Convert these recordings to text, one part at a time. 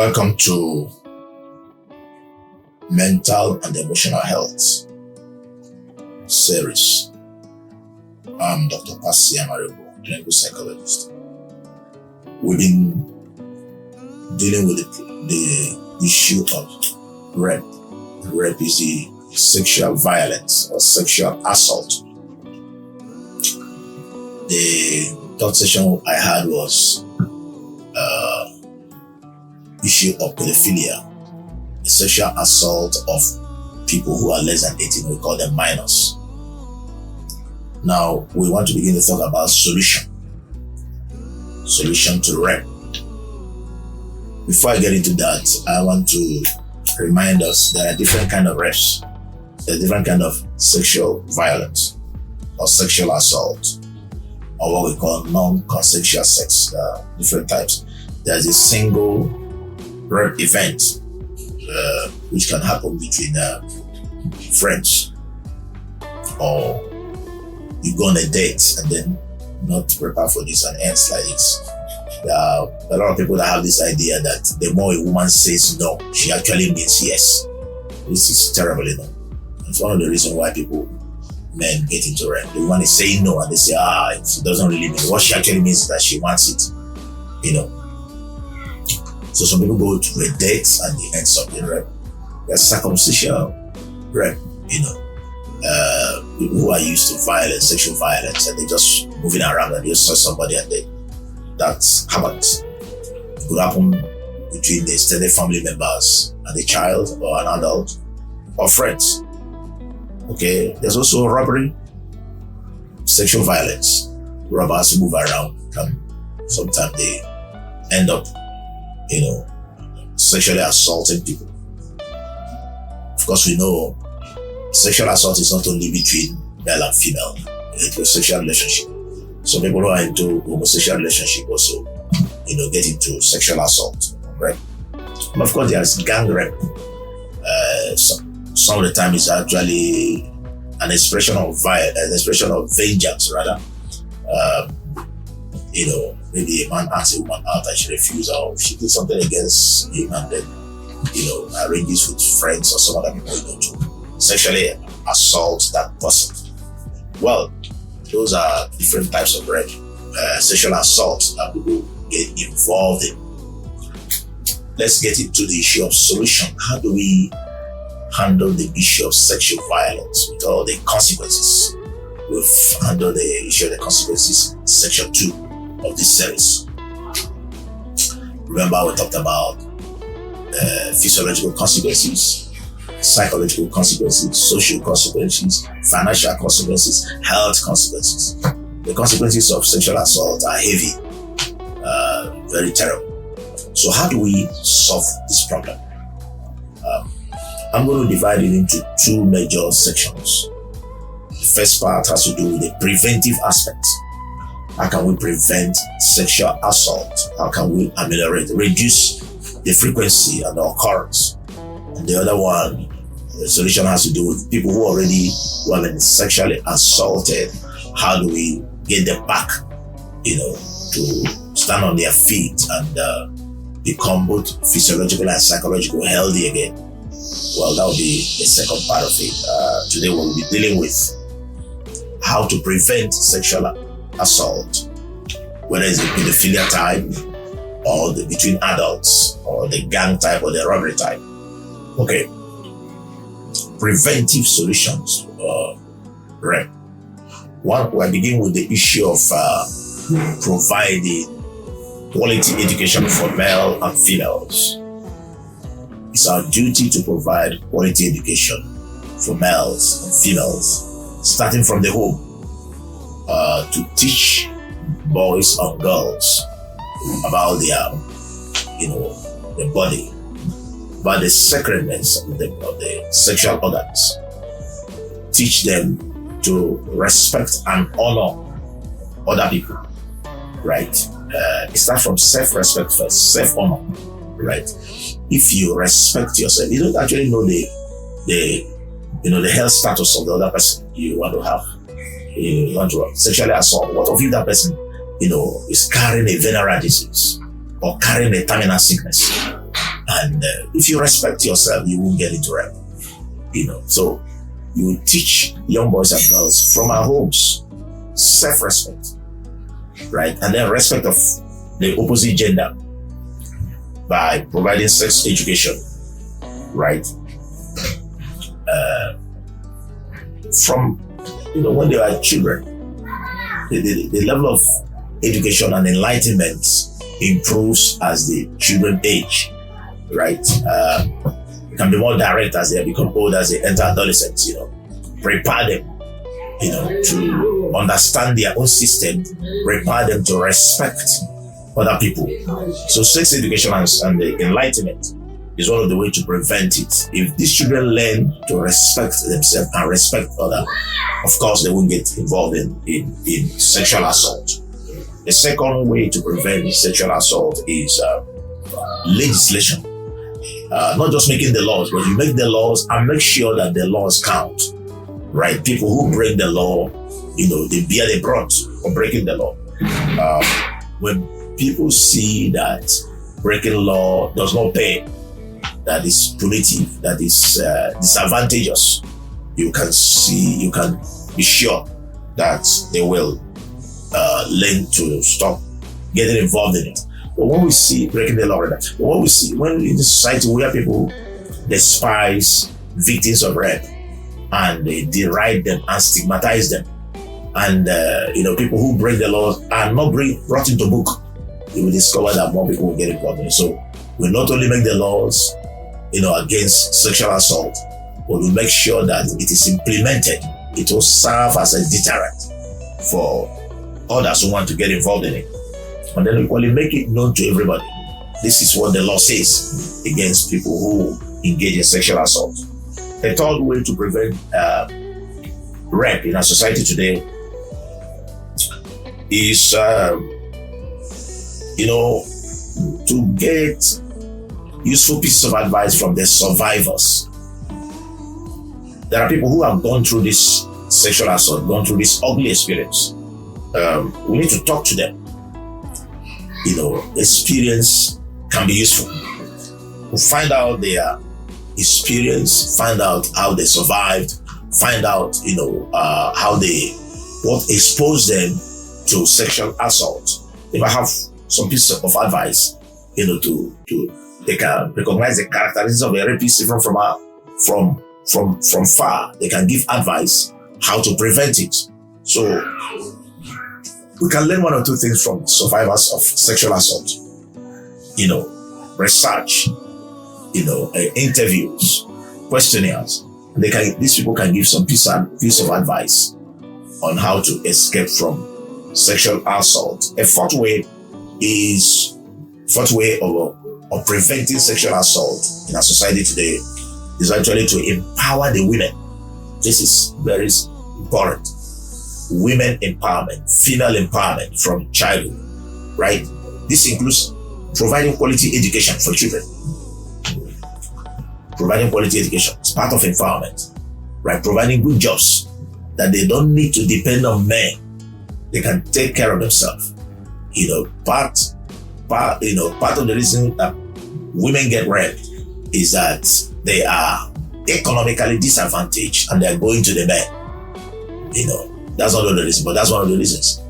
Welcome to Mental and Emotional Health series. I'm Dr. Pasi Amarebo, clinical psychologist. We've been dealing with the issue of rape. Rape is the sexual violence or sexual assault. The third session I had was issue of pedophilia, the sexual assault of people who are less than 18. We call them minors. Now we want to begin to talk about solution to rape. Before I get into that, I want to remind us there are different kinds of rapes. There are different kinds of sexual violence or sexual assault, or what we call non-consensual sex. There are different types. There's a single rape event which can happen between friends, or you go on a date and then not prepare for this and ends like this. There are a lot of people that have this idea that the more a woman says no, she actually means yes. This is terrible, It's one of the reasons why men get into rape. The woman is saying no and they say, it doesn't really mean. What she actually means is that she wants it, So some people go to a date and it ends up in rape. There's circumstantial rape, people who are used to violence, sexual violence, and they're just moving around and you saw somebody and that happens. It could happen between the extended family members and the child or an adult or friends. Okay, there's also robbery, sexual violence. Robbers move around and sometimes they end up sexually assaulting people. Of course, we know sexual assault is not only between male and female, it's a sexual relationship. So people who are into homosexual relationship also, get into sexual assault, right? And of course, there's gang rape. Some of the time it's actually an expression of vengeance, rather. Maybe a man asks a woman out and she refuses, or she did something against him and then, arranges with friends or some other people, to sexually assault that person. Well, those are different types of rape, sexual assault that people get involved in. Let's get into the issue of solution. How do we handle the issue of sexual violence with all the consequences? We've handled the issue of the consequences in section 2 of this series. Remember, we talked about physiological consequences, psychological consequences, social consequences, financial consequences, health consequences. The consequences of sexual assault are heavy, very terrible. So how do we solve this problem? I'm going to divide it into 2 major sections. The first part has to do with the preventive aspect. How can we prevent sexual assault? How can we reduce the frequency and the occurrence? And the other one, the solution has to do with people who have been sexually assaulted. How do we get them back, to stand on their feet and become both physiological and psychological healthy again? Well, that will be the second part of it. Today we'll be dealing with how to prevent sexual assault, whether it's the pedophilia type or between adults, or the gang type or the robbery type. Okay, preventive solutions, rape. One, we're beginning with the issue of providing quality education for male and females. It's our duty to provide quality education for males and females, starting from the home, to teach boys and girls about their, the body, about the sacredness of the sexual organs. Teach them to respect and honor other people, right? It starts from self-respect first, self-honor, right? If you respect yourself, you don't actually know the health status of the other person you want to have. You want to sexually assault. What if that person, is carrying a venereal disease or carrying a terminal sickness? And if you respect yourself, you won't get into rape. So you teach young boys and girls from our homes self-respect, right? And then respect of the opposite gender by providing sex education, right? From when they are children, the level of education and enlightenment improves as the children age, right? It can be more direct as they become older, as they enter adolescence. Prepare them, to understand their own system, prepare them to respect other people. So sex education and the enlightenment is one of the ways to prevent it. If these children learn to respect themselves and respect others, of course they won't get involved in sexual assault. The second way to prevent sexual assault is legislation. Not just making the laws, but you make the laws and make sure that the laws count. Right? People who break the law, they bear the brunt of breaking the law. When people see that breaking law does not pay, that is punitive, that is disadvantageous, you can be sure that they will learn to stop getting involved in it. But when we see breaking the law, when in the society where people despise victims of rape, and they deride them and stigmatize them, and people who break the laws are not brought into book, you will discover that more people will get involved in it. So we not only make the laws against sexual assault, but we make sure that it is implemented. It will serve as a deterrent for others who want to get involved in it. And then we make it known to everybody. This is what the law says against people who engage in sexual assault. A third way to prevent rape in our society today is, to get useful pieces of advice from the survivors. There are people who have gone through this sexual assault, gone through this ugly experience. We need to talk to them. Experience can be useful. We'll find out their experience, find out how they survived, find out, what exposed them to sexual assault. If I have some pieces of advice, they can recognize the characteristics of a rapist even from far. They can give advice how to prevent it. So we can learn one or two things from survivors of sexual assault. Research, interviews, questionnaires. These people can give some piece of advice on how to escape from sexual assault. A fourth way of preventing sexual assault in our society today is actually to empower the women. This is very important. Women empowerment, female empowerment from childhood, right? This includes providing quality education for children. Providing quality education is part of empowerment, right? Providing good jobs that they don't need to depend on men. They can take care of themselves. Part of the reason that women get raped is that they are economically disadvantaged and they're going to the men. That's not the reason, but that's one of the reasons.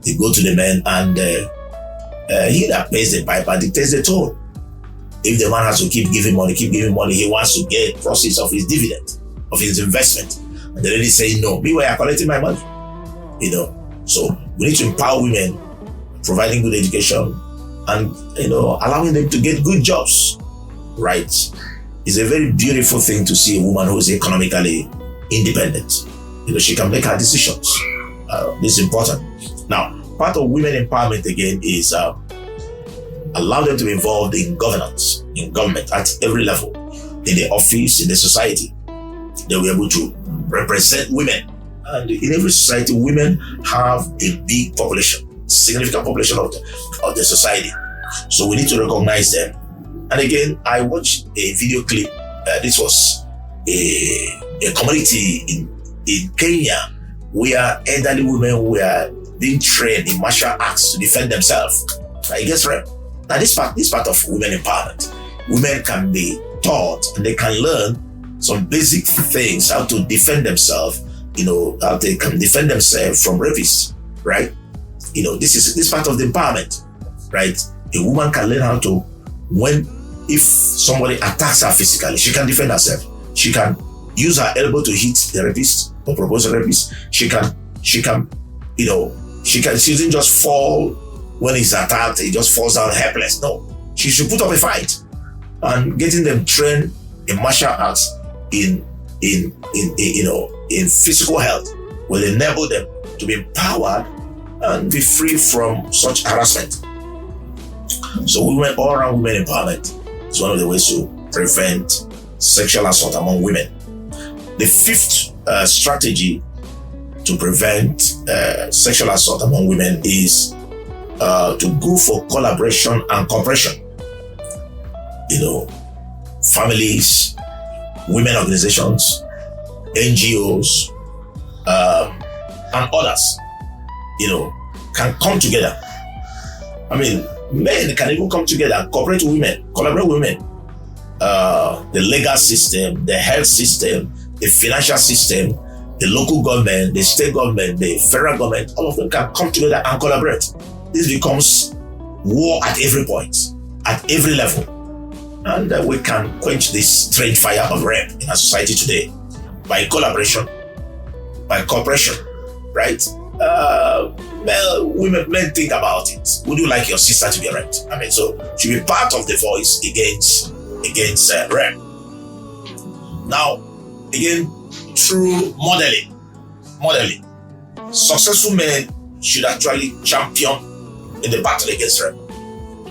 They go to the men and he that pays the piper dictates the tone. If the man has to keep giving money, he wants to get proceeds of his dividend, of his investment. And the lady saying no. Meanwhile, you're collecting my money. So we need to empower women, providing good education and allowing them to get good jobs. Right? It's a very beautiful thing to see a woman who is economically independent. She can make her decisions. This is important. Now, part of women empowerment again is allow them to be involved in governance, in government at every level, in the office, in the society. They'll be able to represent women. And in every society, women have a big population, significant population of the society. So we need to recognize them. And again, I watched a video clip. This was a community in Kenya where elderly women were being trained in martial arts to defend themselves against rape. Now this part of women empowerment. women can be taught and they can learn some basic things, how to defend themselves, how they can defend themselves from rapists, right? This is part of the empowerment, right? A woman can learn how to, if somebody attacks her physically, she can defend herself. She can use her elbow to hit the rapist or proposed rapist. She doesn't just fall when he's attacked, he just falls down helpless. No, she should put up a fight. And getting them trained in martial arts, in physical health, will enable them to be empowered and be free from such harassment. So all-around women empowerment is one of the ways to prevent sexual assault among women. The fifth strategy to prevent sexual assault among women is to go for collaboration and cooperation. Families, women organizations, NGOs, and others, can come together. Men can even come together and collaborate with women. The legal system, the health system, the financial system, the local government, the state government, the federal government, all of them can come together and collaborate. This becomes war at every point, at every level. And we can quench this strange fire of rape in our society today by collaboration, by cooperation, right? Men think about it. Would you like your sister to be raped? So she'll be part of the voice against rape. Now, again, through modeling, successful men should actually champion in the battle against rape.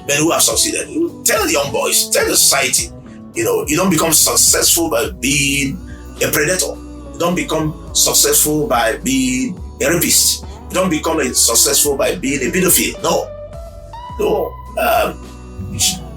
Men who have succeeded, you tell the young boys, tell the society, you don't become successful by being a predator. You don't become successful by being a rapist. You don't become successful by being a pedophile. No.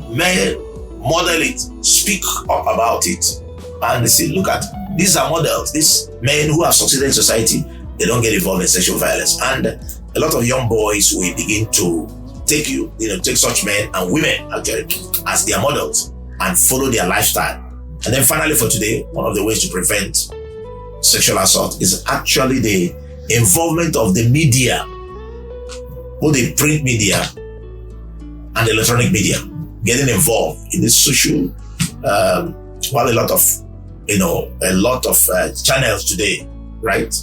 Men model it, speak up about it, and they say, look at, these are models. These men who have succeeded in society, they don't get involved in sexual violence. And a lot of young boys will begin to take such men and women actually as their models and follow their lifestyle. And then finally for today, one of the ways to prevent sexual assault is actually the involvement of the media, both the print media and the electronic media, getting involved in this social, while a lot of channels today, right?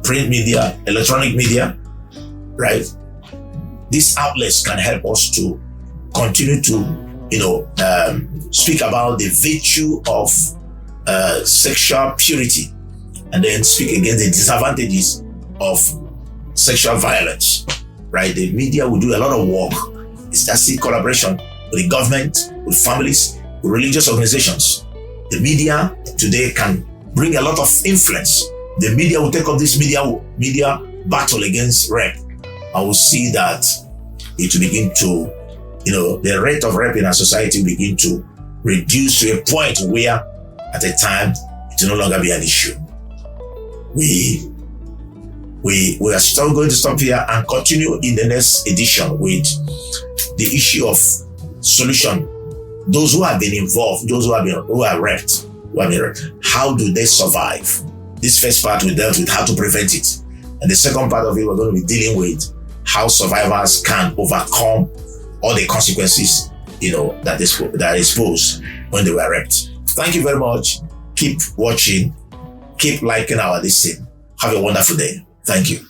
Print media, electronic media, right? These outlets can help us to continue to, speak about the virtue of sexual purity, and then speak against the disadvantages of sexual violence, right? The media will do a lot of work. It's just collaboration with the government, with families, with religious organizations. The media today can bring a lot of influence. The media will take up this media battle against rape, and we'll see that it will begin to, the rate of rape in our society will begin to reduce to a point where at a time it will no longer be an issue. We are still going to stop here and continue in the next edition with the issue of solution. Those who have been involved, those who are raped, how do they survive? This first part we dealt with how to prevent it. And the second part of it, we're going to be dealing with how survivors can overcome all the consequences, that are exposed when they were raped. Thank you very much. Keep watching. Keep liking our listing. Have a wonderful day. Thank you.